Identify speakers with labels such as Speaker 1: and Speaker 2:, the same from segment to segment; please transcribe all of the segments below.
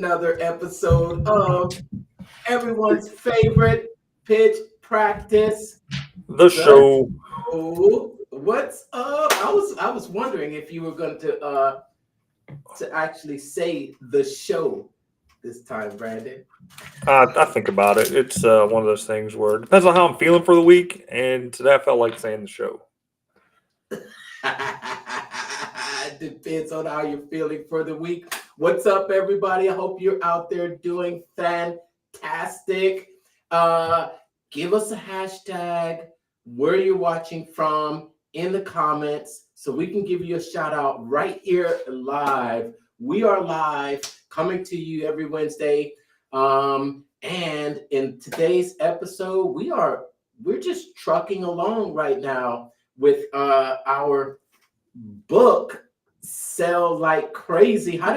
Speaker 1: another episode of everyone's favorite pitch practice,
Speaker 2: The
Speaker 1: the
Speaker 2: show.
Speaker 1: show. What's up? I was wondering if you were going to actually say the show this time, Brandon.
Speaker 2: I think about it. It's one of those things where it depends on how I'm feeling for the week, and today I felt like saying the show.
Speaker 1: Depends on how you're feeling for the week. What's up, everybody? I hope you're out there doing fantastic. Uh, Give us a hashtag where you're watching from in the comments so we can give you a shout out right here live. We are live coming to you every Wednesday. And in today's episode, we're just trucking along right now with our book Sell Like Crazy. How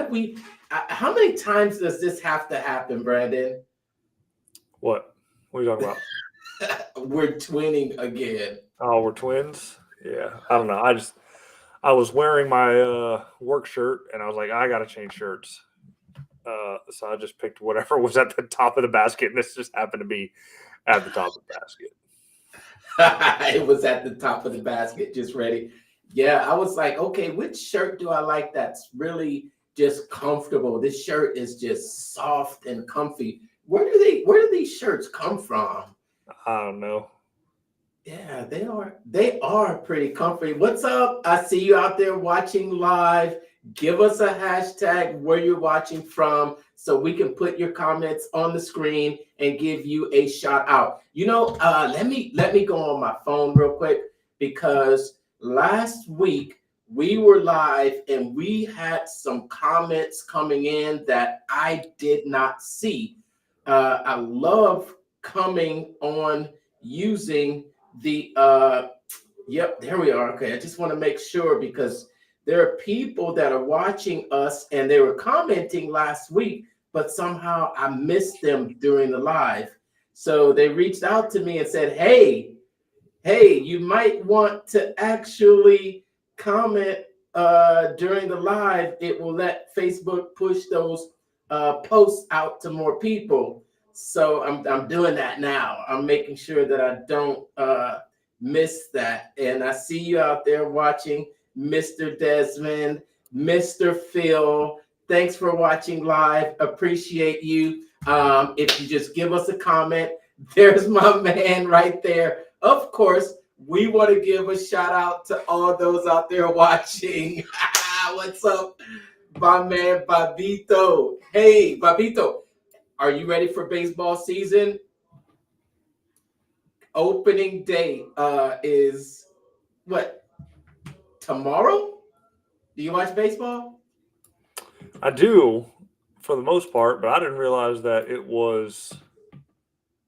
Speaker 1: many times does this have to happen, Brandon?
Speaker 2: What? What are you talking about?
Speaker 1: We're twinning again.
Speaker 2: Oh, we're twins? Yeah. I don't know. I was wearing my work shirt, and I was like, I got to change shirts. So I just picked whatever was at the top of the basket, and this just happened to be at the top of the basket.
Speaker 1: It was at the top of the basket, just ready. Yeah, I was like, okay, which shirt do I like that's really just comfortable? This shirt is just soft and comfy. Where do these shirts come from?
Speaker 2: I don't know.
Speaker 1: Yeah, they are pretty comfy. What's up? I see you out there watching live. Give us a hashtag where you're watching from so we can put your comments on the screen and give you a shout out. Let me go on my phone real quick because last week we were live and we had some comments coming in that I did not see. I love coming on using the yep, there we are. Okay, I just want to make sure because there are people that are watching us and they were commenting last week, but somehow I missed them during the live. So they reached out to me and said, hey, you might want to actually comment during the live. It will let Facebook push those posts out to more people. So I'm doing that now. I'm making sure that I don't miss that. And I see you out there watching, Mr. Desmond, Mr. Phil. Thanks for watching live. Appreciate you. If you just give us a comment, there's my man right there. Of course, we want to give a shout out to all those out there watching. What's up, my man Babito? Hey, Babito, are you ready for baseball season? Opening day is what? Tomorrow? Do you watch baseball?
Speaker 2: I do for the most part, but I didn't realize that it was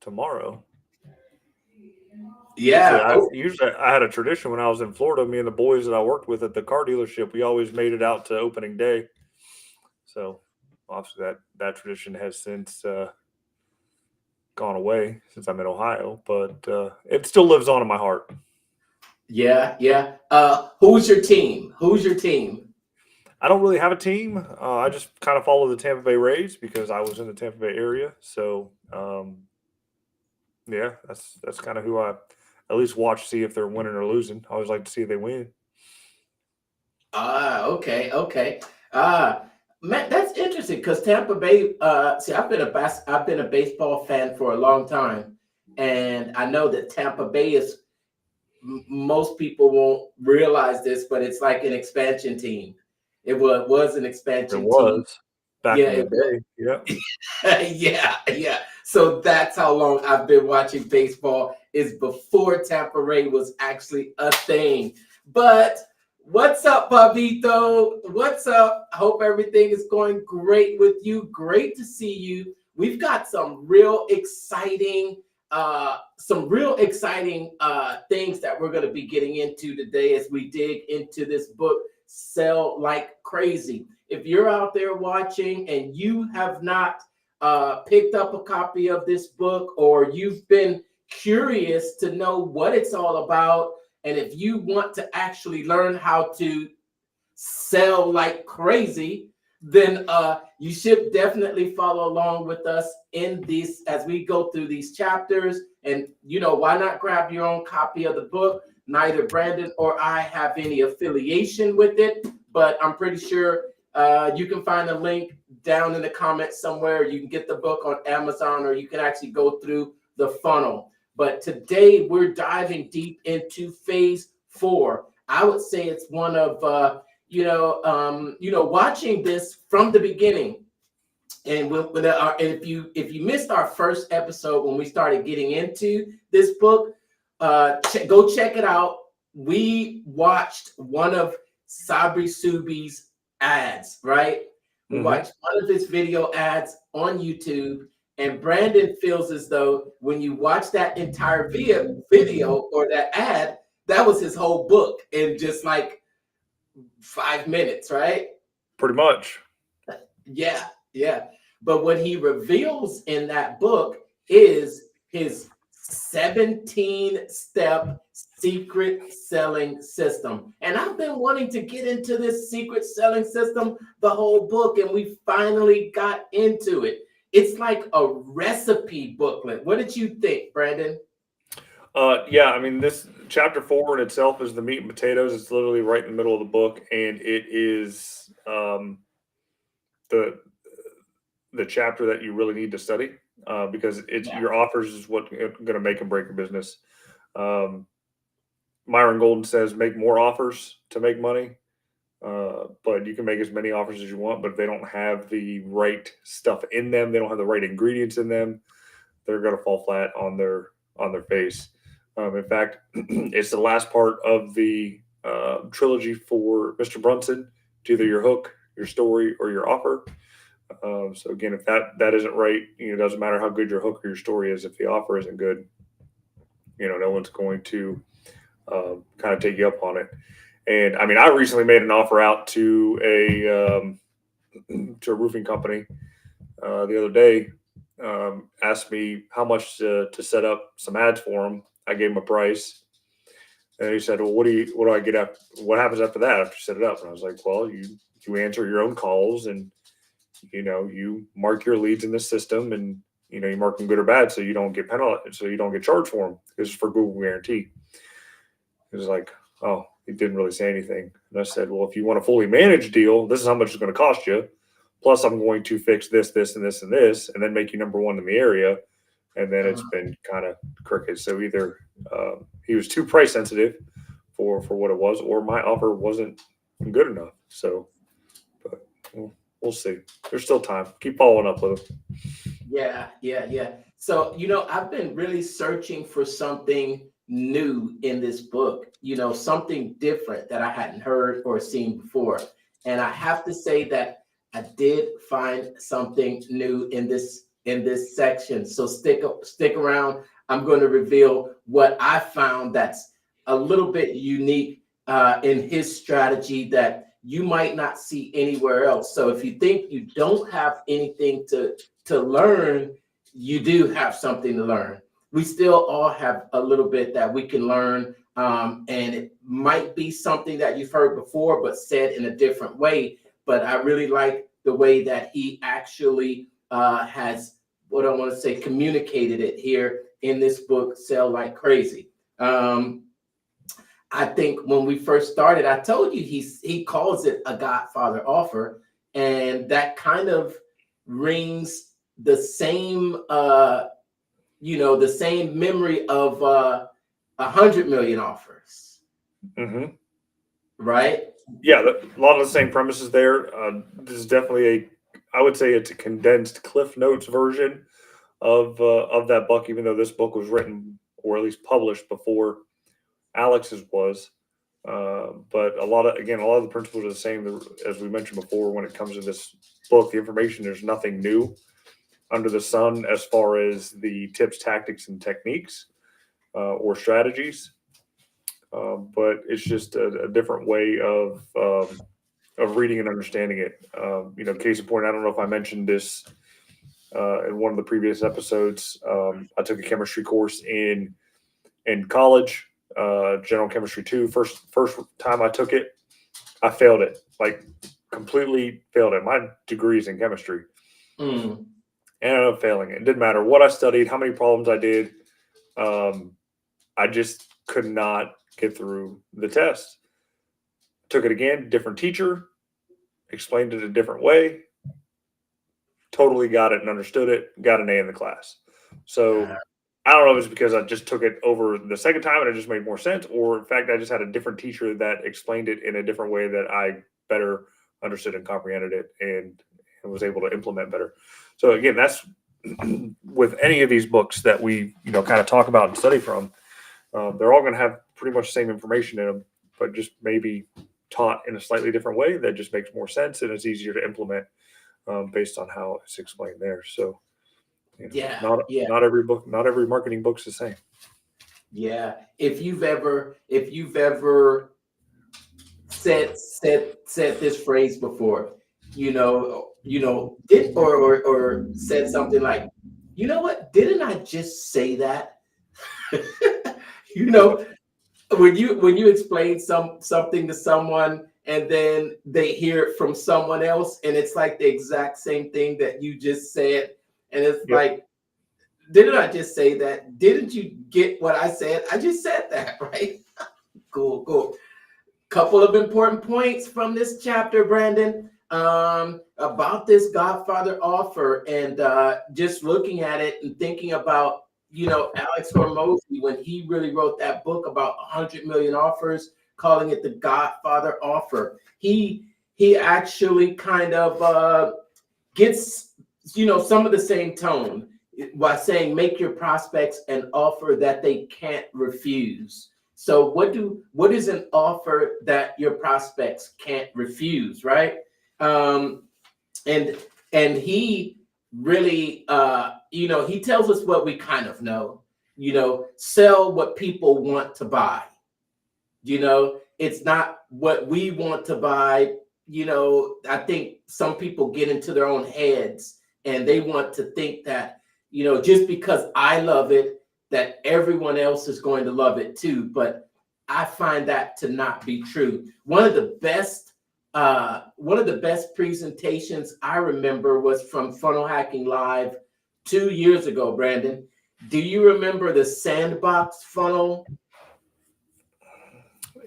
Speaker 2: tomorrow.
Speaker 1: Yeah.
Speaker 2: Usually I had a tradition when I was in Florida. Me and the boys that I worked with at the car dealership, we always made it out to opening day. So obviously that tradition has since gone away since I'm in Ohio, but it still lives on in my heart.
Speaker 1: Yeah. Who's your team?
Speaker 2: I don't really have a team. I just kind of follow the Tampa Bay Rays because I was in the Tampa Bay area. So yeah, that's kind of who I at least watch, see if they're winning or losing. I always like to see if they win.
Speaker 1: Okay. Man, that's interesting because Tampa Bay. See, I've been a baseball fan for a long time, and I know that Tampa Bay is. Most people won't realize this, but it's like an expansion team. It was an
Speaker 2: It
Speaker 1: expansion team.
Speaker 2: was back
Speaker 1: Yeah,
Speaker 2: in the
Speaker 1: it was.
Speaker 2: day. Yeah.
Speaker 1: Yeah. So that's how long I've been watching baseball is before Tampa Bay was actually a thing. But what's up, Babito? What's up? I hope everything is going great with you. Great to see you. We've got some real exciting things that we're going to be getting into today as we dig into this book, Sell Like Crazy. If you're out there watching and you have not picked up a copy of this book, or you've been curious to know what it's all about, and if you want to actually learn how to sell like crazy, then you should definitely follow along with us in these as we go through these chapters. And why not grab your own copy of the book? Neither Brandon or I have any affiliation with it, but I'm pretty sure you can find a link down in the comments somewhere. You can get the book on Amazon, or you can actually go through the funnel. But today we're diving deep into phase 4. I would say it's one of watching this from the beginning. And if you missed our first episode when we started getting into this book, go check it out. We watched one of Sabri Suby's ads, right? We watched one of his video ads on YouTube, and Brandon feels as though when you watch that entire video or that ad, that was his whole book in just like 5 minutes, right?
Speaker 2: Pretty much.
Speaker 1: Yeah. But what he reveals in that book is his 17-step secret selling system. And I've been wanting to get into this secret selling system the whole book, and we finally got into it. It's like a recipe booklet. What did you think, Brandon?
Speaker 2: Yeah, I mean, this chapter 4 in itself is the meat and potatoes. It's literally right in the middle of the book, and it is the chapter that you really need to study because it's your offers is what's going to make and break your business. Myron Golden says, make more offers to make money, but you can make as many offers as you want, but if they don't have the right stuff in them, they don't have the right ingredients in them, they're going to fall flat on their face. In fact, it's the last part of the trilogy for Mr. Brunson. It's either your hook, your story, or your offer. So again, if that isn't right, it doesn't matter how good your hook or your story is. If the offer isn't good, no one's going to kind of take you up on it. And I mean, I recently made an offer out to a roofing company the other day. Asked me how much to set up some ads for him. I gave him a price, and he said, "Well, what do I get after? What happens after that after you set it up?" And I was like, "Well, you answer your own calls, and you mark your leads in the system, and you mark them good or bad, so you don't get penalized, so you don't get charged for them. It's for Google guarantee." He was like, "Oh," he didn't really say anything. And I said, "Well, if you want a fully managed deal, this is how much it's going to cost you. Plus, I'm going to fix this, this, and this, and this, and then make you number one in the area." And then it's been kind of cricket. So either he was too price sensitive for what it was, or my offer wasn't good enough. So, but we'll see. There's still time. Keep following up with him.
Speaker 1: Yeah. So, I've been really searching for something new in this book, something different that I hadn't heard or seen before. And I have to say that I did find something new in this section. So stick around. I'm going to reveal what I found that's a little bit unique in his strategy that you might not see anywhere else. So if you think you don't have anything to learn, you do have something to learn. We still all have a little bit that we can learn, and it might be something that you've heard before, but said in a different way. But I really like the way that he actually has, what I want to say, communicated it here in this book, Sell Like Crazy. I think when we first started, I told you he calls it a Godfather offer, and that kind of rings the same the same memory of 100 million offers.
Speaker 2: Mm-hmm.
Speaker 1: Right?
Speaker 2: Yeah, a lot of the same premises there. This is definitely I would say it's a condensed Cliff Notes version of that book, even though this book was written or at least published before Alex's was. But a lot of the principles are the same as we mentioned before. When it comes to this book, the information, there's nothing new under the sun as far as the tips, tactics, and techniques or strategies. But it's just a different way of reading and understanding it. Case in point, I don't know if I mentioned this in one of the previous episodes. I took a chemistry course in college, General Chemistry 2. First time I took it, I failed it like completely failed it. My degree is in chemistry.
Speaker 1: Mm.
Speaker 2: And I ended up failing it. It didn't matter what I studied, how many problems I did. I just could not get through the test. Took it again, different teacher, explained it a different way, totally got it and understood it, got an A in the class. So I don't know if it's because I just took it over the second time and it just made more sense, or in fact, I just had a different teacher that explained it in a different way that I better understood and comprehended it and was able to implement better. So again, that's with any of these books that we, kind of talk about and study from, they're all going to have pretty much the same information in them, but just maybe taught in a slightly different way that just makes more sense and it's easier to implement based on how it's explained there. So, not every book, not every marketing book's the same.
Speaker 1: Yeah. If you've ever said this phrase before, did or said something like, you know what? Didn't I just say that? When you explain something to someone and then they hear it from someone else and it's like the exact same thing that you just said, and it's like, didn't I just say that? Didn't you get what I said? I just said that, right? Cool. Couple of important points from this chapter, Brandon, about this Godfather offer, and just looking at it and thinking about, Alex Hormozy, when he really wrote that book about 100 million offers, calling it the Godfather offer. He actually kind of gets, some of the same tone by saying, make your prospects an offer that they can't refuse. So what is an offer that your prospects can't refuse, right? And he really, he tells us what we kind of know, sell what people want to buy. It's not what we want to buy. I think some people get into their own heads and they want to think that, just because I love it, that everyone else is going to love it too. But I find that to not be true. One of the best presentations I remember was from Funnel Hacking Live 2 years ago, Brandon. Do you remember the sandbox funnel?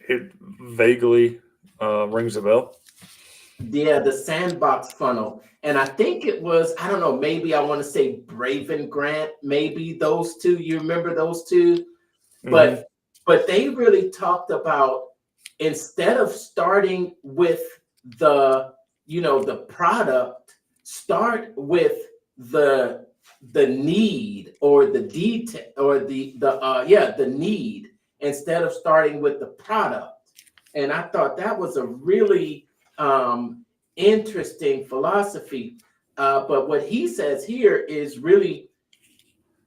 Speaker 2: It vaguely rings a bell.
Speaker 1: Yeah, the sandbox funnel. And I think it was, I don't know, maybe I want to say Braven Grant, maybe those two. You remember those two? But they really talked about, instead of starting with the product, start with the need or the detail or the need, instead of starting with the product. And I thought that was a really interesting philosophy. But what he says here is really,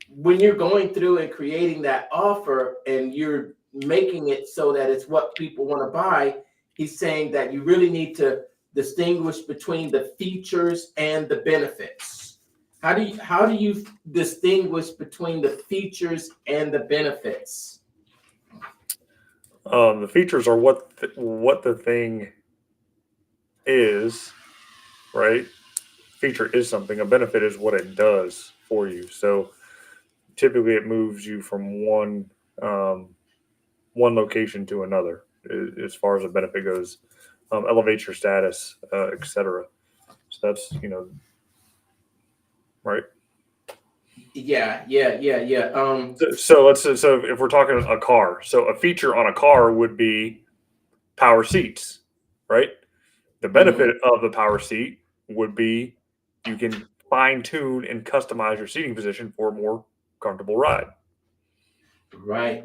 Speaker 1: when you're going through and creating that offer and you're making it so that it's what people want to buy, he's saying that you really need to distinguish between the features and the benefits. How do you distinguish between the features and the benefits?
Speaker 2: The features are what the thing is, right? Feature is something. A benefit is what it does for you. So typically, it moves you from one location to another, as far as a benefit goes. Elevates your status, etc. So that's right.
Speaker 1: Yeah.
Speaker 2: So if we're talking a car, so a feature on a car would be power seats, right? The benefit of the power seat would be you can fine tune and customize your seating position for a more comfortable ride.
Speaker 1: Right.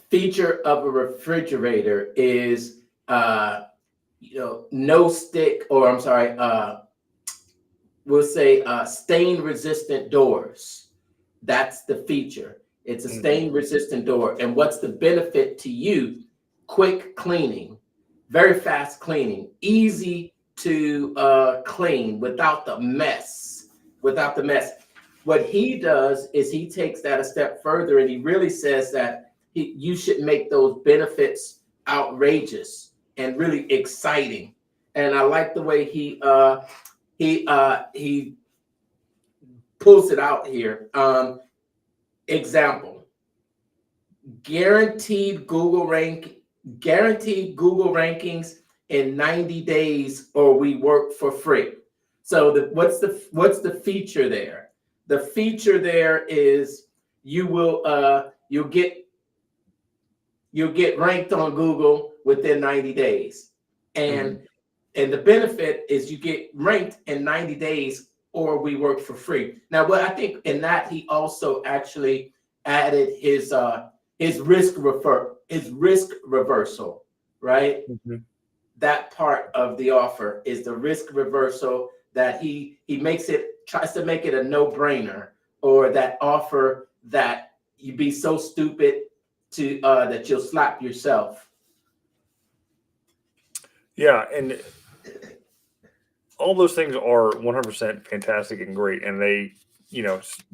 Speaker 1: Feature of a refrigerator is no stick, or I'm sorry, we'll say stain resistant doors. That's the feature. It's a stain resistant door. And what's the benefit to you? Quick cleaning, very fast cleaning, easy to clean without the mess. What he does is he takes that a step further, and he really says that you should make those benefits outrageous and really exciting. and I like the way he pulls it out here. Example: guaranteed Google rank, guaranteed Google rankings in 90 days, or we work for free. So what's the feature there? The feature there is you'll get ranked on Google within 90 days. And
Speaker 2: Mhm.
Speaker 1: and the benefit is you get ranked in 90 days, or we work for free. Now, what I think in that, he also actually added his risk reversal, right?
Speaker 2: Mhm.
Speaker 1: That part of the offer is the risk reversal, that he tries to make it a no-brainer, or that offer that you be so stupid to that you'll slap yourself.
Speaker 2: Yeah, and all those things are 100% fantastic and great, and they,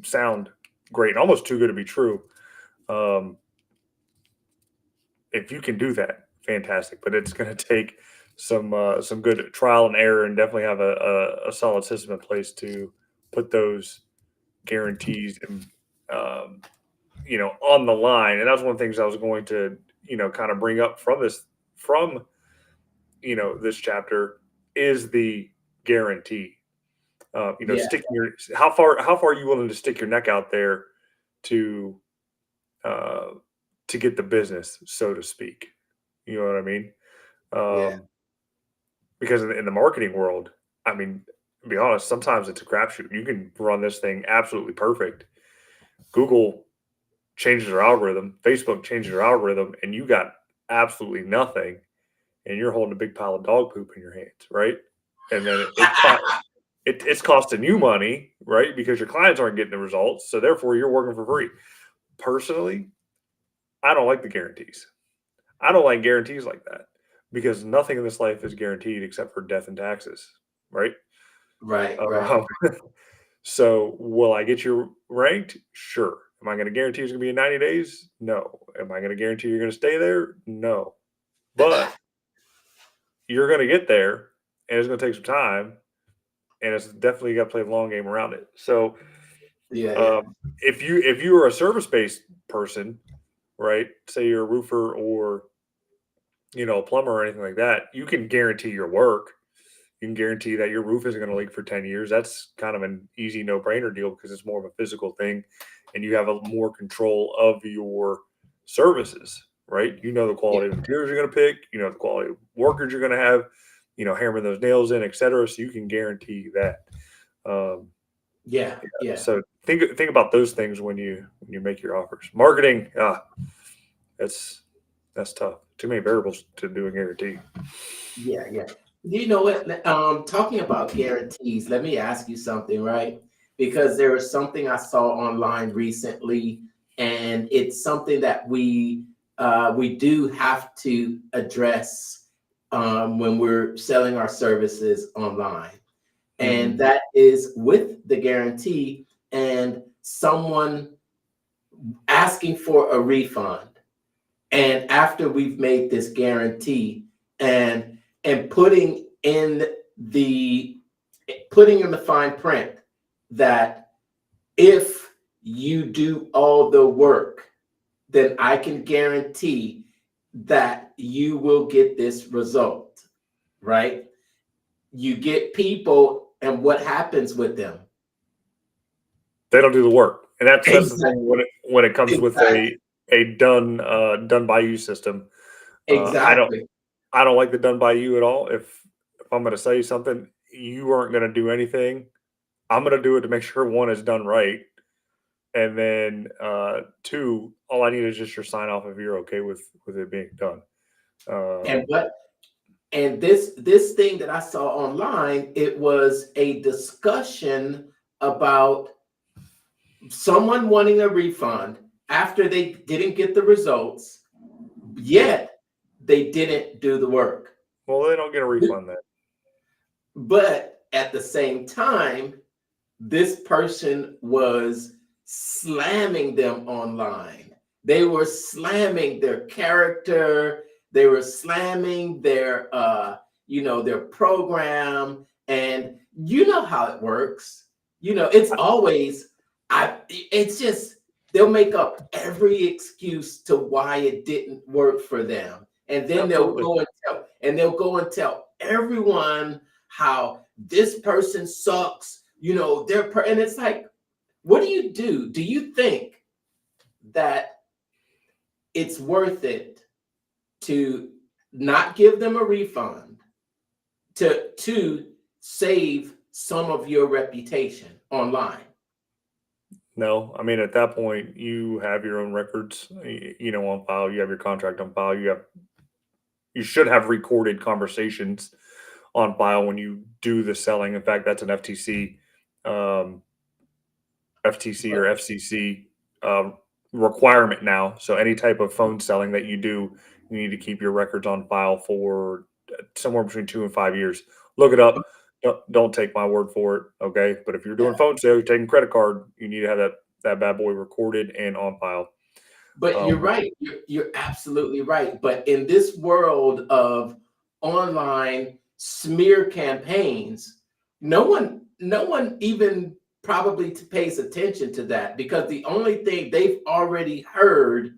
Speaker 2: sound great and almost too good to be true. Um, if you can do that, fantastic. But it's going to take some good trial and error, and definitely have a solid system in place to put those guarantees and on the line. And that's one of the things I was going to kind of bring up from this chapter is the guarantee.
Speaker 1: Yeah,
Speaker 2: Sticking your how far are you willing to stick your neck out there to uh, to get the business, so to speak. You know what I mean?
Speaker 1: yeah,
Speaker 2: Um, because in the marketing world, I mean, to be honest, sometimes it's a crapshoot. You can run this thing absolutely perfect. Google changes their algorithm, Facebook changes their algorithm, and you got absolutely nothing, and you're holding a big pile of dog poop in your hands, right? And then it's costing you money, right? Because your clients aren't getting the results, so therefore you're working for free. Personally, I don't like the guarantees. I don't like guarantees like that because nothing in this life is guaranteed except for death and taxes, right?
Speaker 1: right, right.
Speaker 2: Um, so, will I get you ranked? Sure. Am I going to guarantee it's going to be in 90 days? No. Am I going to guarantee you're going to stay there? No. But you're going to get there, and it's going to take some time, and it's definitely got to play the long game around it. So,
Speaker 1: Yeah, yeah,
Speaker 2: if you are a service based person, right? Say you're a roofer or a plumber or anything like that, you can guarantee your work. You can guarantee that your roof isn't going to leak for 10 years. That's kind of an easy no brainer deal because it's more of a physical thing and you have a more control of your services, right? You know the
Speaker 1: yeah,
Speaker 2: quality of materials you're going to pick, you know the quality of workers you're going to have, hammering those nails in, etc. So you can guarantee that. Um,
Speaker 1: yeah,
Speaker 2: yeah.
Speaker 1: yeah,
Speaker 2: So think about those things when you make your offers. Marketing, that's that's tough. Too many variables to do a guarantee.
Speaker 1: yeah, yeah. You know what? Talking about guarantees, let me ask you something, right? Because there was something I saw online recently, and it's something that we do have to address when we're selling our services online, and
Speaker 2: Hmm.
Speaker 1: that is with the guarantee and someone asking for a refund. And after we've made this guarantee and the putting in the fine print that if you do all the work, then I can guarantee that you will get this result, right? You get people, and what happens with them?
Speaker 2: They don't do the work, and that's the thing
Speaker 1: Exactly.
Speaker 2: when it comes with
Speaker 1: Exactly.
Speaker 2: a done by you system. I don't
Speaker 1: Exactly.
Speaker 2: I don't like the done by you at all. If I'm going to say something, you aren't going to do anything. I'm going to do it to make sure one is done right, and then two, all I need is just your sign off if you're okay with it being done.
Speaker 1: And
Speaker 2: Um,
Speaker 1: what and this thing that I saw online, it was a discussion about someone wanting a refund after they didn't get the results, yet they didn't do the work.
Speaker 2: well, they don't get a refund then.
Speaker 1: But at the same time, this person was slamming them online. They were slamming their character. They were slamming their their program, and you know how it works. It's always it's just they'll make up every excuse to why it didn't work for them. And then
Speaker 2: Absolutely.
Speaker 1: they'll go and tell everyone how this person sucks, and it's like, what do you do? Do you think that it's worth it to not give them a refund, to save some of your reputation online?
Speaker 2: No, I mean, at that point, you have your own records, on file. You have your contract on file. You should have recorded conversations on file when you do the selling. In fact, that's an um, FTC or FCC um, requirement now. So any type of phone selling that you do, you need to keep your records on file for somewhere between 2 and 5 years. Look it up. Don't take my word for it, okay? But if you're doing phone sale, you're taking credit card, you need to have that bad boy recorded and on file.
Speaker 1: But you're right. You're absolutely right. But in this world of online smear campaigns, no one even probably pays attention to that, because the only thing
Speaker 2: Yeah,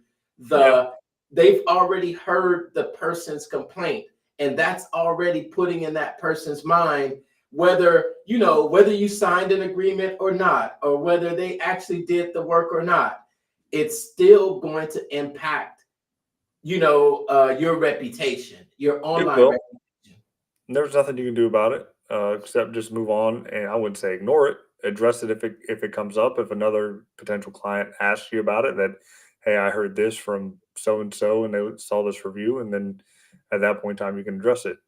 Speaker 1: they've already heard the person's complaint, and that's already putting in that person's mind whether you signed an agreement or not, or whether they actually did the work or not. It's still going to impact, your reputation, your
Speaker 2: it
Speaker 1: online
Speaker 2: will.
Speaker 1: reputation.
Speaker 2: There's nothing you can do about it except just move on. And I wouldn't say ignore it. Address it if it comes up. If another potential client asks you about it, that hey, I heard this from so and so, and they saw this review, and then at that point in time, you can address it.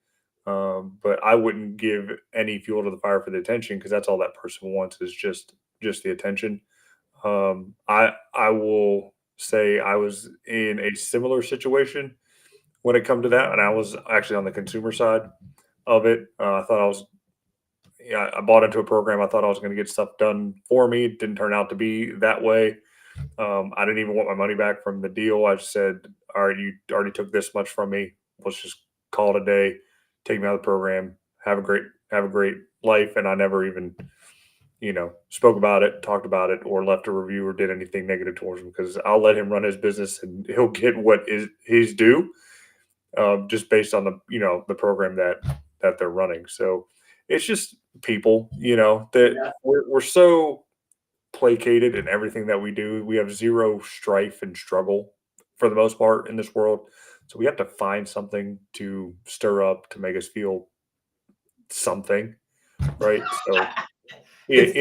Speaker 2: But I wouldn't give any fuel to the fire for the attention, because that's all that person wants is just the attention. I will say I was in a similar situation when it come to that, and I was actually on the consumer side of it. I thought yeah, I bought into a program. I thought I was going to get stuff done for me. It didn't turn out to be that way. I didn't even want my money back from the deal. I just said, all right, you already took this much from me. Let's just call it a day. Take me out of the program. Have a great life. And I never even, spoke about it, talked about it, or left a review or did anything negative towards him, because I'll let him run his business and he'll get what is his due, just based on the program that they're running. So it's just people, that
Speaker 1: Yeah.
Speaker 2: we're so placated in everything that we do. We have zero strife and struggle for the most part in this world. So we have to find something to stir up to make us feel something, right? So
Speaker 1: It's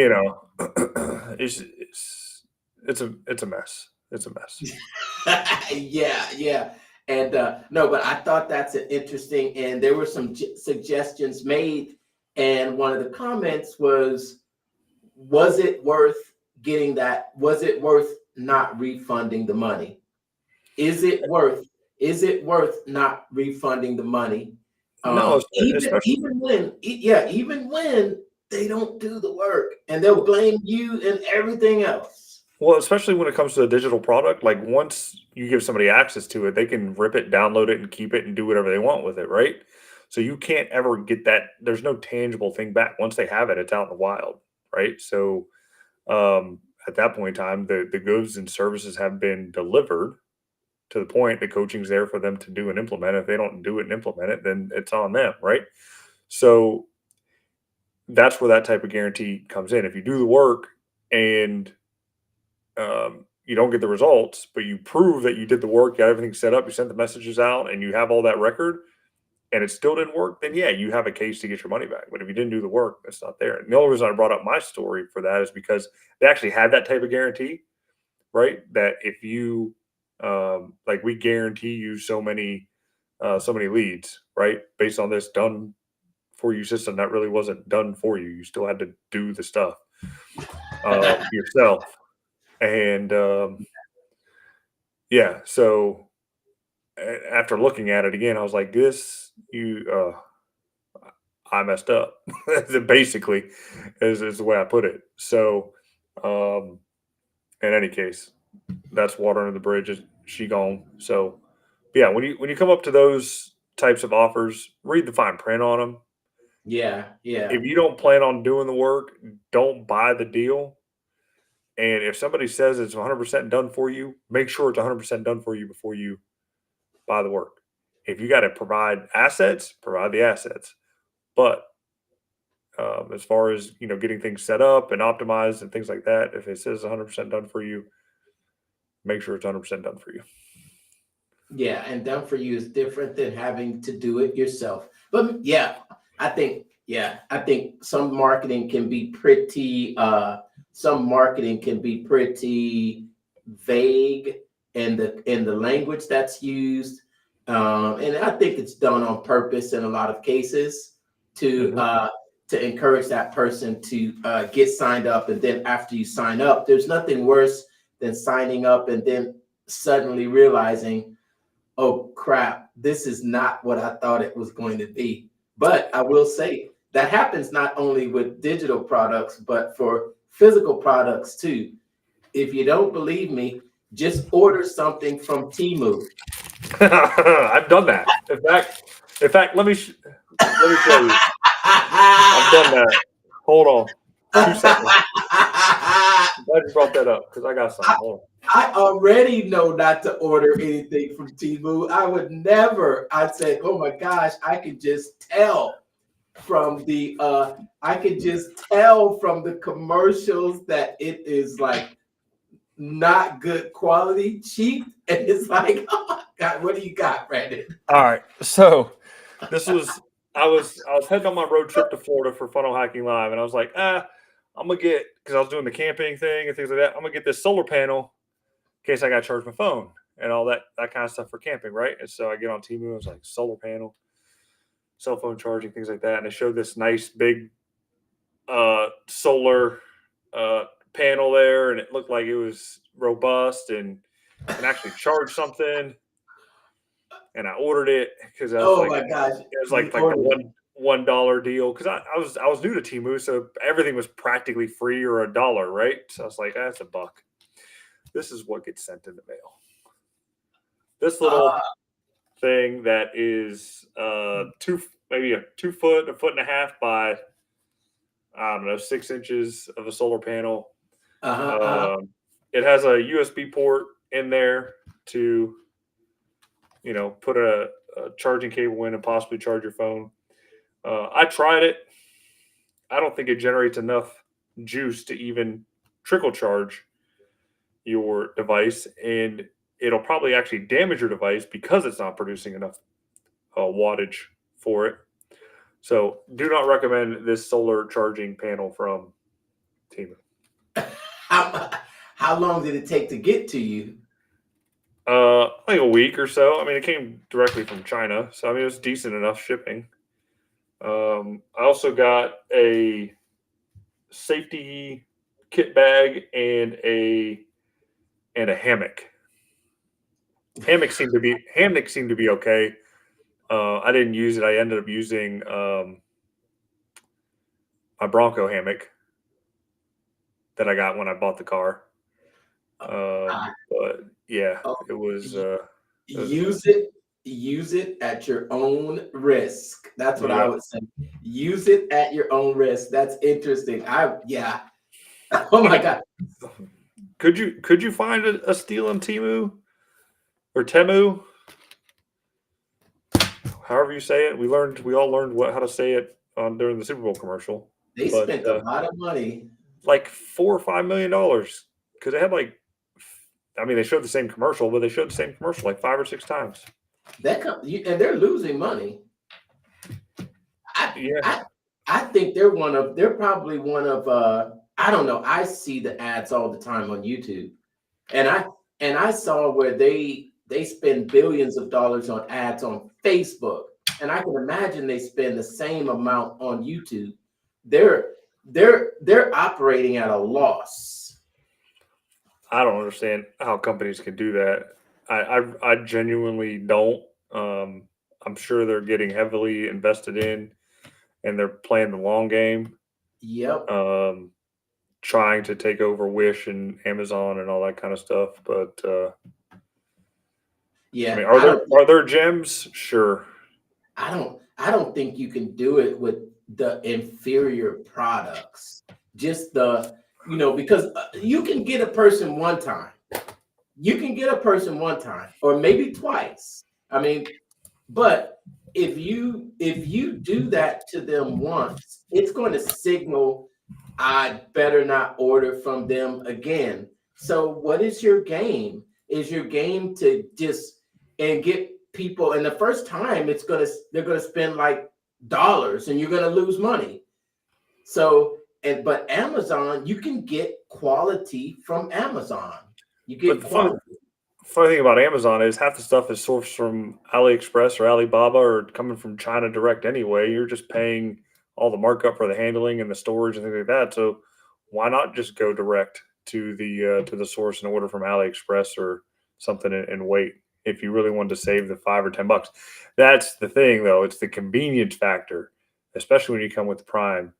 Speaker 2: it's a mess. It's a mess.
Speaker 1: yeah, yeah. And no, but I thought that's an interesting, and there were some suggestions made, and one of the comments was it worth was it worth not refunding the money? Is it worth not refunding the money?
Speaker 2: No,
Speaker 1: Even
Speaker 2: especially.
Speaker 1: even when they don't do the work, and they'll blame you and everything else.
Speaker 2: Well, especially when it comes to a digital product, like once you give somebody access to it, they can rip it, download it, and keep it and do whatever they want with it, right? So you can't ever get that. There's no tangible thing back. Once they have it, it's out in the wild, right? So at that point in time, the goods and services have been delivered to the point. The coaching's there for them to do and implement. If they don't do it and implement it, then it's on them, right? So that's where that type of guarantee comes in. If you do the work and you don't get the results, but you prove that you did the work, got everything set up, you sent the messages out, and you have all that record, and it still didn't work, then yeah, you have a case to get your money back. But if you didn't do the work, that's not there. And the only reason I brought up my story for that is because they actually had that type of guarantee, right? That if you like, we guarantee you so many leads, right? Based on this done for you system that really wasn't done for you. You still had to do the stuff yourself. And yeah, so after looking at it again, I was like, I messed up. Basically, is the way I put it. So, um, in any case, that's water under the bridge. She gone. So, yeah, when you come up to those types of offers, read the fine print on them.
Speaker 1: Yeah, yeah,
Speaker 2: If you don't plan on doing the work, don't buy the deal. And if somebody says it's 100% done for you, make sure it's 100% done for you before you buy the work. If you got to provide assets, provide the assets. But as far as getting things set up and optimized and things like that, if it says 100% done for you, make sure it's 100% done for you.
Speaker 1: yeah. And done for you is different than having to do it yourself. But yeah, I think some marketing can be pretty vague in the language that's used. And I think it's done on purpose in a lot of cases to encourage that person to get signed up. And then after you sign up, there's nothing worse than signing up and then suddenly realizing, oh crap, this is not what I thought it was going to be. But I will say that happens not only with digital products, but for physical products too. If you don't believe me, just order something from Temu.
Speaker 2: I've done that. In fact, let me show you. I've done that. Hold on, 2 seconds. Glad you brought that up because I got something. Hold on.
Speaker 1: I already know not to order anything from Temu. I would never. I'd say, oh my gosh, I could just tell from the commercials that it is like not good quality, cheap, and it's like, oh my God, what do you got, Brandon?
Speaker 2: All right, so this was I was heading on my road trip to Florida for Funnel Hacking Live, and I was like, I'm gonna get, because I was doing the camping thing and things like that. I'm gonna get this solar panel in case I got to charge my phone and all that kind of stuff for camping, right? And so I get on Temu, I was like, solar panel, cell phone charging, things like that, and they showed this nice big solar panel there, and it looked like it was robust and can actually charge something. And I ordered it because I was
Speaker 1: Oh
Speaker 2: like,
Speaker 1: my gosh,
Speaker 2: it was like the $1 deal, because I was new to Temu, so everything was practically free or $1, right? So I was like, that's $1. This is what gets sent in the mail. This little thing that is maybe a 2 foot, a foot and a half by, I don't know, 6 inches of a solar panel. It has a USB port in there to, put a charging cable in and possibly charge your phone. I tried it. I don't think it generates enough juice to even trickle charge your device, and it'll probably actually damage your device because it's not producing enough wattage for it. So do not recommend this solar charging panel from Temu.
Speaker 1: How long did it take to get to you?
Speaker 2: Like a week or so. I mean, it came directly from China, so I mean, it was decent enough shipping. I also got a safety kit bag and a hammock. Hammock seemed to be okay. I didn't use it. I ended up using my Bronco hammock that I got when I bought the car. But yeah, it was.
Speaker 1: Use it at your own risk. That's what I would say. Use it at your own risk. That's interesting. Oh my God.
Speaker 2: Could you find a steal in Temu or Temu? However you say it. We all learned how to say it during the Super Bowl commercial.
Speaker 1: They spent a lot of money.
Speaker 2: Like $4 or $5 million. Because they had they showed the same commercial, but they showed the same commercial like 5 or 6 times.
Speaker 1: And they're losing money. I think they're probably one of I don't know. I see the ads all the time on YouTube. And I saw where they spend billions of dollars on ads on Facebook. And I can imagine they spend the same amount on YouTube. They're operating at a loss.
Speaker 2: I don't understand how companies can do that. I genuinely don't. I'm sure they're getting heavily invested in, and they're playing the long game.
Speaker 1: Yep.
Speaker 2: Trying to take over Wish and Amazon and all that kind of stuff. But
Speaker 1: yeah,
Speaker 2: I mean, are there gems? Sure.
Speaker 1: I don't think you can do it with the inferior products. Just the, because you can get a person one time. You can get a person one time or maybe twice. I mean, but if you do that to them once, it's going to signal I better not order from them again. So what is your game? Is your game to just and get people and the first time they're gonna spend like dollars and you're gonna lose money. So but Amazon, you can get quality from Amazon. You
Speaker 2: But
Speaker 1: get
Speaker 2: the funny,
Speaker 1: quality.
Speaker 2: funny thing about Amazon is half the stuff is sourced from AliExpress or Alibaba or coming from China direct anyway. You're just paying all the markup for the handling and the storage and things like that. So why not just go direct to the source and order from AliExpress or something and wait if you really wanted to save the $5 or $10? That's the thing, though. It's the convenience factor, especially when you come with the Prime,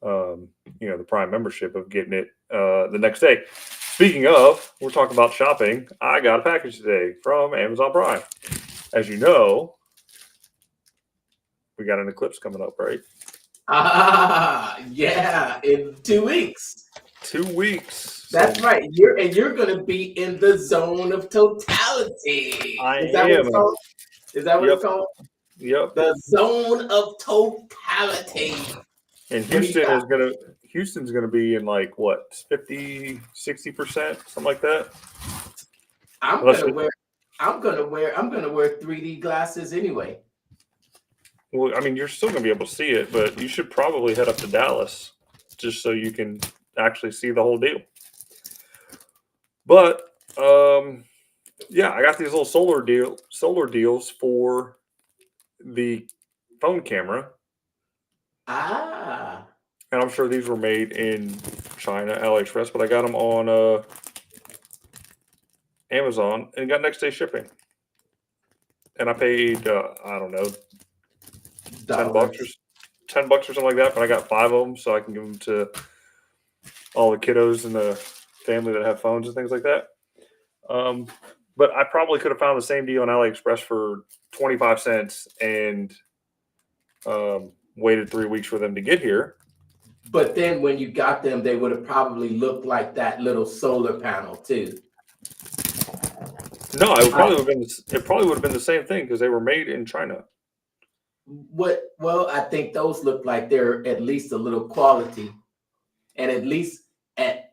Speaker 2: the Prime membership of getting it the next day. Speaking of, we're talking about shopping. I got a package today from Amazon Prime. As you know, we got an eclipse coming up, right?
Speaker 1: Yeah, in 2 weeks.
Speaker 2: 2 weeks.
Speaker 1: That's right. You're gonna be in the zone of totality.
Speaker 2: I
Speaker 1: Is that what it's
Speaker 2: am.
Speaker 1: called? Is that what
Speaker 2: Yep.
Speaker 1: it's called?
Speaker 2: Yep.
Speaker 1: The zone of totality.
Speaker 2: And
Speaker 1: What do you got?
Speaker 2: Houston's gonna be in like what, 50, 60%, something like that.
Speaker 1: I'm
Speaker 2: Unless
Speaker 1: gonna wear 3D glasses anyway.
Speaker 2: well, I mean, you're still gonna be able to see it, but you should probably head up to Dallas just so you can actually see the whole deal. But yeah, I got these little solar deals for the phone camera,
Speaker 1: Ah,
Speaker 2: and I'm sure these were made in China, AliExpress, but I got them on Amazon and got next day shipping. And I paid I don't know, $10 or
Speaker 1: dollars.
Speaker 2: $10 or something like that, but I got 5 of them so I can give them to all the kiddos in the family that have phones and things like that. But I probably could have found the same deal on AliExpress for 25 cents and waited 3 weeks for them to get here.
Speaker 1: But then when you got them, they would have probably looked like that little solar panel too.
Speaker 2: No, it probably would have been the same thing because they were made in China.
Speaker 1: Well, I think those look like they're at least a little quality, and at least at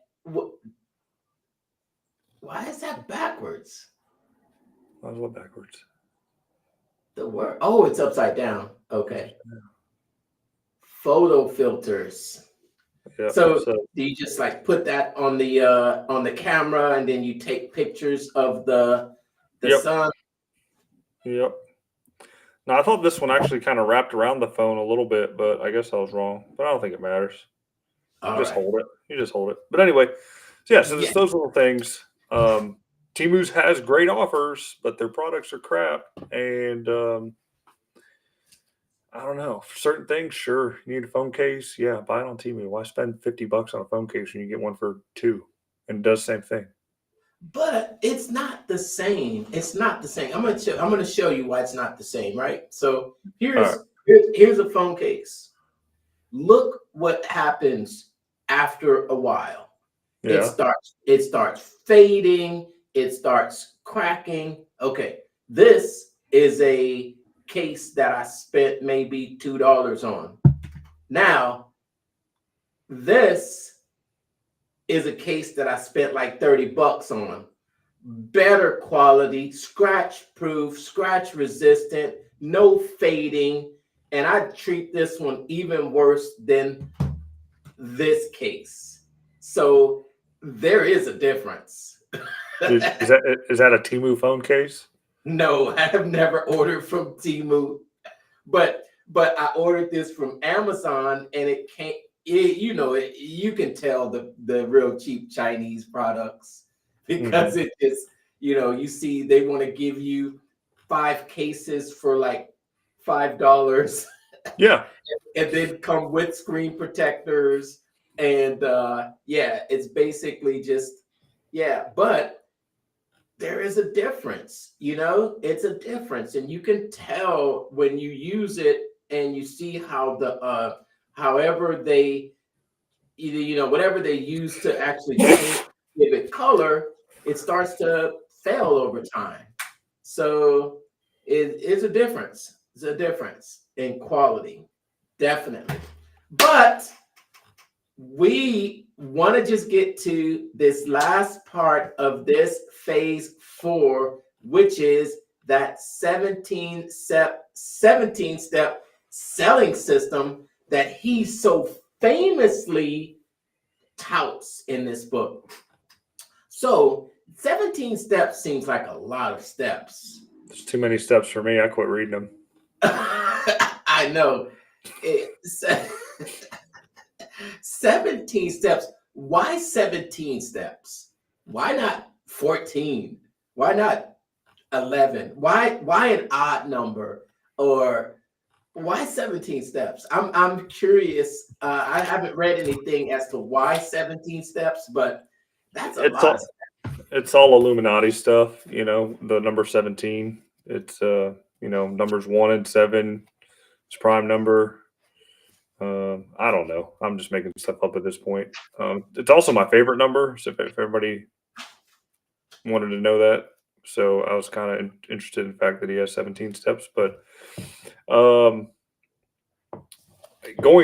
Speaker 1: why is that backwards?
Speaker 2: I was backwards.
Speaker 1: The word it's upside down. Okay. Photo filters.
Speaker 2: Yeah.
Speaker 1: So do you just like put that on the camera and then you take pictures of the
Speaker 2: Yep.
Speaker 1: sun?
Speaker 2: Yep. Now I thought this one actually kind of wrapped around the phone a little bit, but I guess I was wrong. But I don't think it matters. You just hold it. But anyway, so there's those little things. Temu's has great offers, but their products are crap. And I don't know. For certain things, sure. You need a phone case. Yeah, buy it on Temu. Why spend $50 on a phone case when you get one for $2 and it does the same thing?
Speaker 1: But it's not the same. It's not the same. I'm gonna show you why it's not the same, right? So here's a phone case. Look what happens after a while.
Speaker 2: Yeah.
Speaker 1: It starts fading, it starts cracking. Okay, this is a case that I spent maybe $2 on. Now, this is a case that I spent like $30 on. Better quality, scratch proof, scratch resistant, no fading. And I treat this one even worse than this case. So there is a difference.
Speaker 2: Is that a Temu phone case?
Speaker 1: No, I have never ordered from Temu, but I ordered this from Amazon and it came. You can tell the real cheap Chinese products because it is, you see they want to give you 5 cases for like $5.
Speaker 2: Yeah.
Speaker 1: And then come with screen protectors. And it's basically just, but there is a difference. It's a difference, and you can tell when you use it and you see how however they either whatever they use to actually paint, give it color, it starts to fail over time. So it's a difference. It's a difference in quality, definitely. But we want to just get to this last part of this phase 4, which is that 17-step selling system that he so famously touts in this book. So 17 steps seems like a lot of steps.
Speaker 2: There's too many steps for me. I quit reading them.
Speaker 1: I know. 17 steps. Why 17 steps? Why not 14? Why not 11? Why an odd number? Or why 17 steps? I'm curious. I haven't read anything as to why 17 steps, but that's a lot.
Speaker 2: It's all Illuminati stuff, the number 17. It's numbers 1 and 7. It's prime number. I don't know. I'm just making stuff up at this point. It's also my favorite number. So if everybody wanted to know that, so I was kind of interested in the fact that he has 17 steps. But going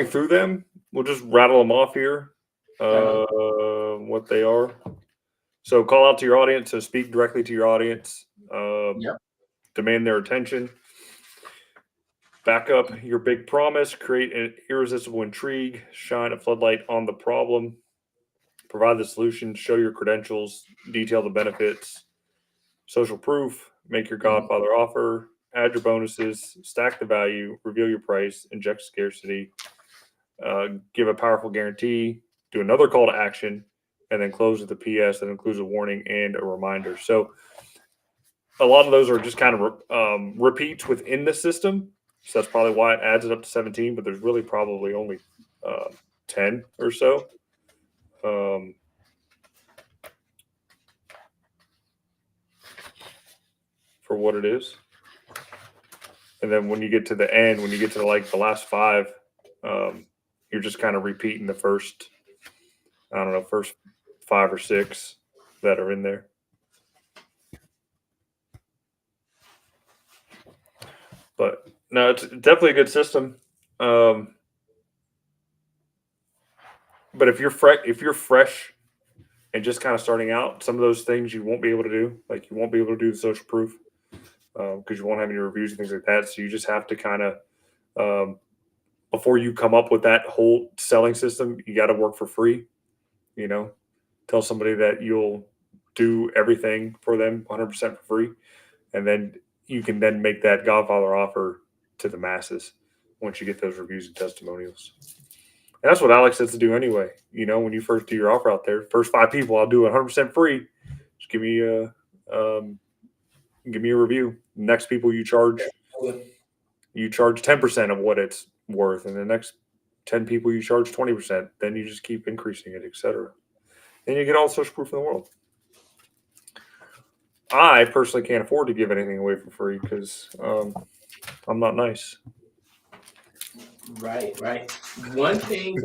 Speaker 2: through them, we'll just rattle them off here. What they are. So call out to your audience. So speak directly to your audience. Demand their attention. Back up your big promise. Create an irresistible intrigue. Shine a floodlight on the problem. Provide the solution. Show your credentials. Detail the benefits. Social proof. Make your Godfather offer. Add your bonuses. Stack the value. Reveal your price. Inject scarcity. Give a powerful guarantee. Do another call to action. And then close with a PS that includes a warning and a reminder. So a lot of those are just kind of repeats within the system. So that's probably why it adds it up to 17, but there's really probably only 10 or so. For what it is. And then when you get to the end, when you get to like the last 5, you're just kind of repeating the first 5 or 6 that are in there. But no, it's definitely a good system. But if you're fresh and just kind of starting out, some of those things you won't be able to do. Like you won't be able to do the social proof because you won't have any reviews and things like that. So you just have to kind of before you come up with that whole selling system, you got to work for free. Tell somebody that you'll do everything for them 100% for free, and then you can then make that Godfather offer to the masses once you get those reviews and testimonials. And that's what Alex says to do anyway. When you first do your offer out there, first 5 people, I'll do 100% free. Just give me a review. Next people you charge 10% of what it's worth, and the next 10 people you charge 20%. Then you just keep increasing it, etc. And you get all the social proof in the world. I personally can't afford to give anything away for free because I'm not nice.
Speaker 1: Right. One thing,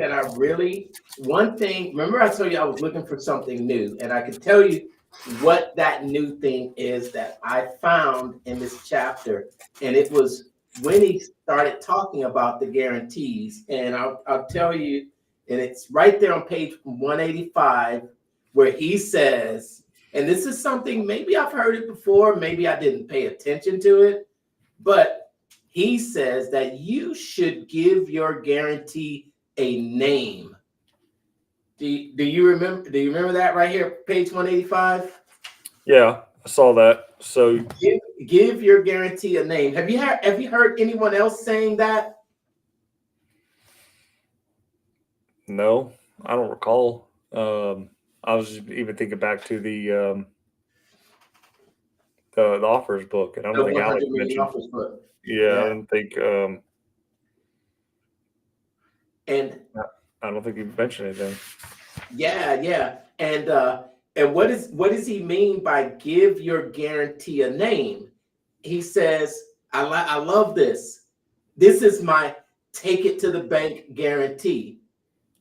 Speaker 1: remember I told you I was looking for something new, and I can tell you what that new thing is that I found in this chapter. And it was when he started talking about the guarantees. And I'll tell you, and it's right there on page 185, where he says, and this is something, maybe I've heard it before, maybe I didn't pay attention to it, but he says that you should give your guarantee a name. Do you remember that right here, page 185?
Speaker 2: Yeah, I saw that. So
Speaker 1: give your guarantee a name. Have you heard anyone else saying that?
Speaker 2: No, I don't recall. I was just even thinking back to the offers book, and I don't think Alex mentioned.
Speaker 1: Offers book.
Speaker 2: Yeah, I don't think.
Speaker 1: And
Speaker 2: I don't think he mentioned anything.
Speaker 1: Yeah, and And what does he mean by give your guarantee a name? He says, I love this. This is my take it to the bank guarantee.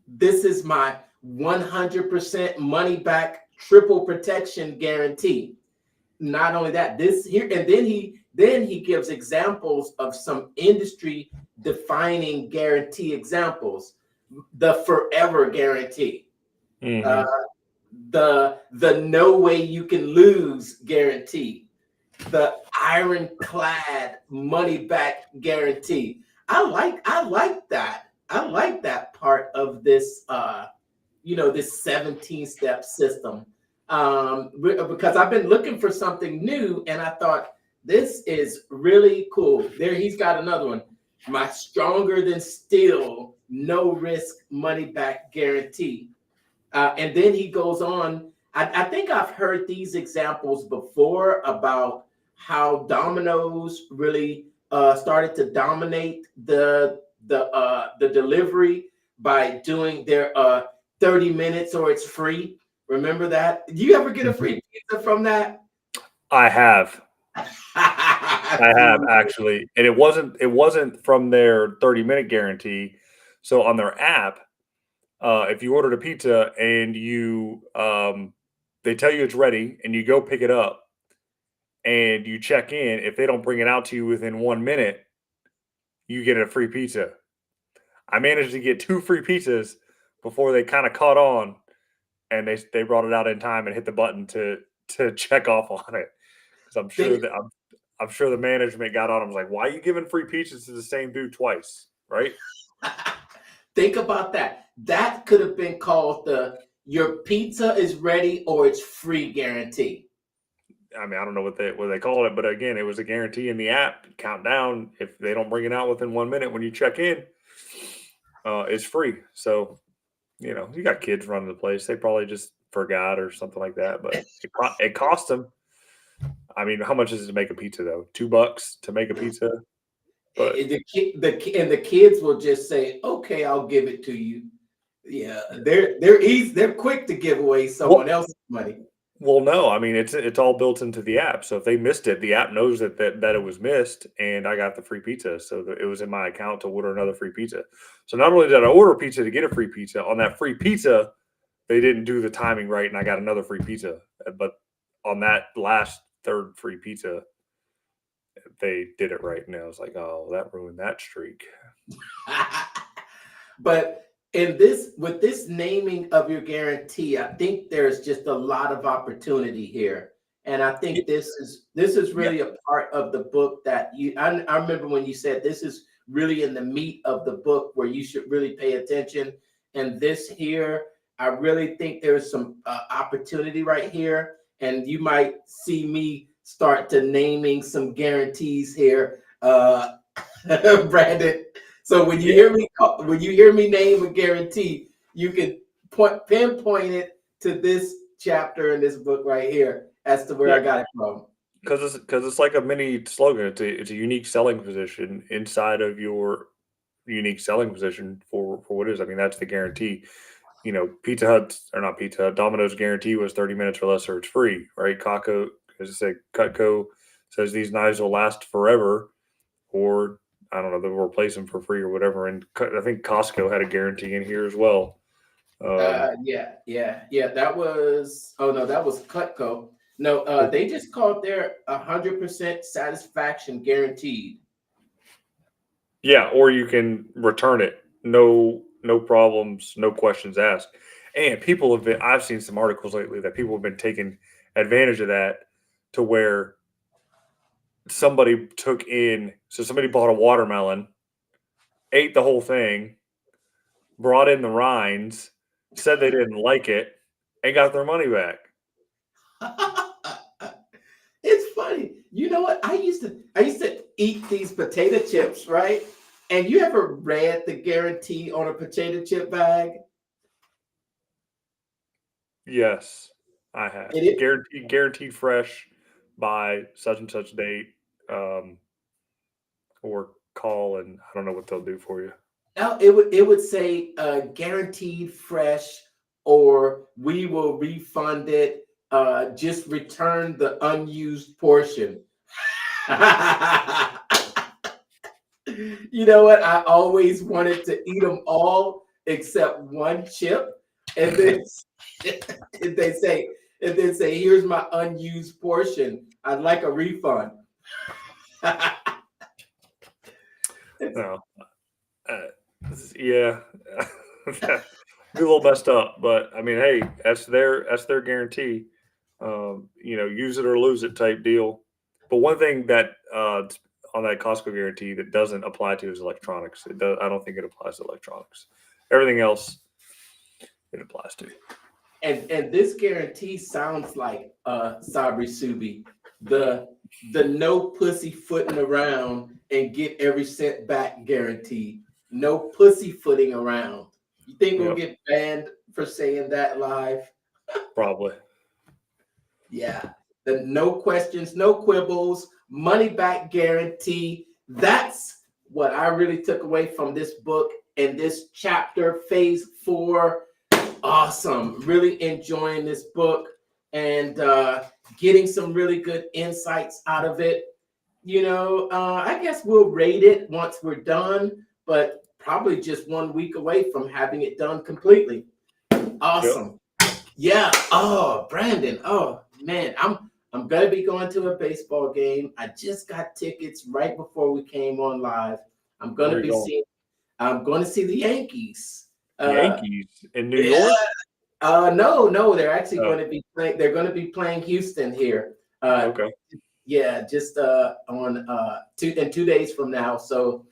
Speaker 1: This is my 100% money back triple protection guarantee. Not only that, this here, and then he gives examples of some industry defining guarantee examples. The forever guarantee, uh,
Speaker 2: Mm-hmm.
Speaker 1: the no way you can lose guarantee, the ironclad money back guarantee. I like that. I like that part of this this 17-step system. Because I've been looking for something new and I thought this is really cool. There he's got another one. My stronger than steel, no risk money back guarantee. And then he goes on. I think I've heard these examples before about how Domino's really started to dominate the delivery by doing their 30 minutes or it's free. Remember that? Do you ever get a free pizza from that?
Speaker 2: I have. I have actually, and it wasn't from their 30-minute guarantee. So on their app, if you ordered a pizza and they tell you it's ready and you go pick it up and you check in, if they don't bring it out to you within 1 minute, you get a free pizza. I managed to get 2 free pizzas before they kind of caught on, and they brought it out in time and hit the button to check off on it. Because I'm sure the management got on. I was like, why are you giving free pizzas to the same dude twice? Right?
Speaker 1: Think about that. That could have been called the your pizza is ready or it's free guarantee.
Speaker 2: I mean, I don't know what they call it, but again, it was a guarantee in the app. Count down. If they don't bring it out within 1 minute when you check in, it's free. So you got kids running the place. They probably just forgot or something like that. But it cost them. I mean, how much is it to make a pizza though? $2 to make a pizza. But
Speaker 1: The kids will just say, "Okay, I'll give it to you." Yeah, they're easy. They're quick to give away someone else's money.
Speaker 2: well, no. I mean, it's all built into the app. So if they missed it, the app knows that it was missed, and I got the free pizza. So it was in my account to order another free pizza. So not only did I order pizza to get a free pizza, on that free pizza, they didn't do the timing right, and I got another free pizza. But on that last third free pizza, they did it right, and I was like, oh, that ruined that streak.
Speaker 1: But in this with this naming of your guarantee, I think there's just a lot of opportunity here. And I
Speaker 2: Yeah,
Speaker 1: think this is
Speaker 2: yeah,
Speaker 1: really a part of the book that I remember when you said this is really in the meat of the book where you should really pay attention. And this here, I really think there's some opportunity right here. And you might see me start to naming some guarantees here, Brandon. So when you hear me name a guarantee, you can pinpoint it to this chapter in this book right here as to where
Speaker 2: yeah.
Speaker 1: I got it from.
Speaker 2: Because it's like a mini slogan. It's a unique selling position inside of your unique selling position for what it is. I mean, that's the guarantee. Pizza Hut or not Pizza Hut, Domino's guarantee was 30 minutes or less, or it's free, right? As I say, Cutco says these knives will last forever, or I don't know, they'll replace them for free or whatever. And I think Costco had a guarantee in here as well.
Speaker 1: Yeah. That was that was Cutco. No, they just called their 100% satisfaction guaranteed.
Speaker 2: Yeah, or you can return it. No problems, no questions asked. And people have been I've seen some articles lately that people have been taking advantage of that to where somebody bought a watermelon, ate the whole thing, brought in the rinds, said they didn't like it, and got their money back.
Speaker 1: It's funny. You know what? I used to eat these potato chips, right? And you ever read the guarantee on a potato chip bag?
Speaker 2: Yes, I have.
Speaker 1: It
Speaker 2: Guaranteed fresh by such and such date. Um, or call and I don't know what they'll do for you.
Speaker 1: Now it would say guaranteed fresh, or we will refund it, just return the unused portion. You know what? I always wanted to eat them all except one chip, and then and they say, "Here's my unused portion. I'd like a refund."
Speaker 2: No. Yeah. Be a little messed up, but I mean, hey, that's their guarantee. Use it or lose it type deal. But one thing that on that Costco guarantee that doesn't apply to is electronics. It does. I don't think it applies to electronics. Everything else it applies to.
Speaker 1: And this guarantee sounds like Sabri Subi, the no pussyfooting around and get every cent back guarantee. No pussyfooting around. You think we'll get banned for saying that live?
Speaker 2: Probably.
Speaker 1: Yeah. The no questions, no quibbles, money back guarantee. That's what I really took away from this book and this chapter, phase 4. Awesome. Really enjoying this book and getting some really good insights out of it. I guess we'll rate it once we're done, but probably just 1 week away from having it done completely. Awesome. Yep. Yeah. Oh, Brandon. Oh, man. I'm gonna be going to a baseball game. I just got tickets right before we came on live. I'm going to see the Yankees.
Speaker 2: Yankees in New York?
Speaker 1: No, they're actually going to be playing. They're going to be playing Houston here.
Speaker 2: Okay.
Speaker 1: Yeah, just on 2 days from now. So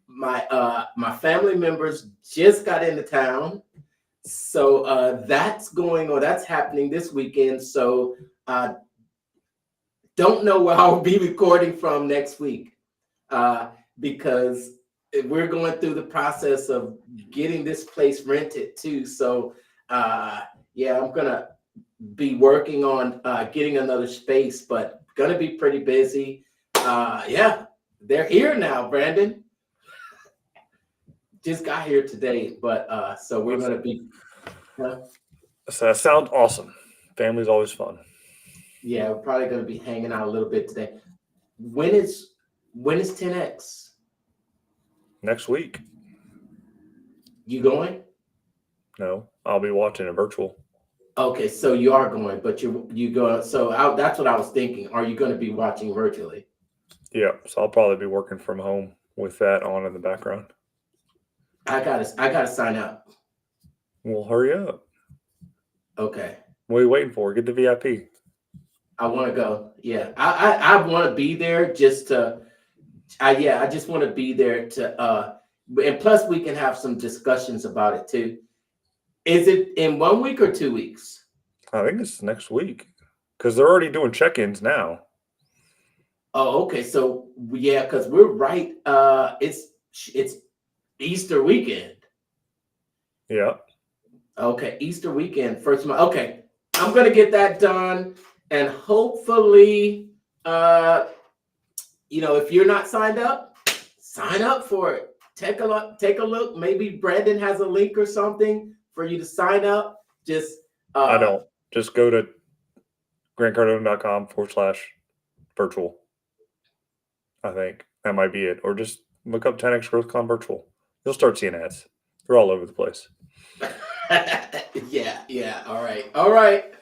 Speaker 1: my family members just got into town. So that's happening this weekend. So don't know where I'll be recording from next week because we're going through the process of getting this place rented too. So yeah, I'm gonna be working on getting another space, but gonna be pretty busy. Yeah, they're here now, Brandon. Just got here today, but so we're gonna be.
Speaker 2: So that sounds awesome. Family's always fun.
Speaker 1: Yeah, we're probably gonna be hanging out a little bit today. When is 10X?
Speaker 2: Next week.
Speaker 1: You going?
Speaker 2: No, I'll be watching it virtual.
Speaker 1: Okay, so you are going, but you go. So that's what I was thinking. Are you going to be watching virtually?
Speaker 2: Yeah, so I'll probably be working from home with that on in the background.
Speaker 1: I gotta sign up.
Speaker 2: Well, hurry up.
Speaker 1: Okay.
Speaker 2: What are you waiting for? Get the VIP.
Speaker 1: I want to go. Yeah, I want to be there just to. I just want to be there to. And plus, we can have some discussions about it too. Is it in 1 week or 2 weeks?
Speaker 2: I think it's next week because they're already doing check-ins now.
Speaker 1: Oh, okay. So yeah, because we're right. It's Easter weekend.
Speaker 2: Yeah.
Speaker 1: Okay, Easter weekend, first month. Okay, I'm gonna get that done, and hopefully, if you're not signed up, sign up for it. Take a look. Maybe Brandon has a link or something for you to sign up. Just
Speaker 2: I don't. Just go to grantcardone.com/virtual. I think that might be it, or just look up 10X GrowthCon virtual. You'll start seeing ads. They're all over the place.
Speaker 1: Yeah. All right.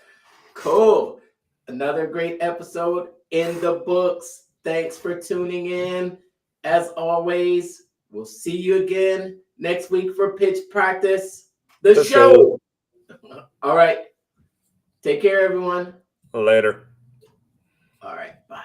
Speaker 1: Cool. Another great episode in the books. Thanks for tuning in. As always, we'll see you again next week for pitch practice. The show. All right. Take care, everyone.
Speaker 2: Later.
Speaker 1: All right. Bye.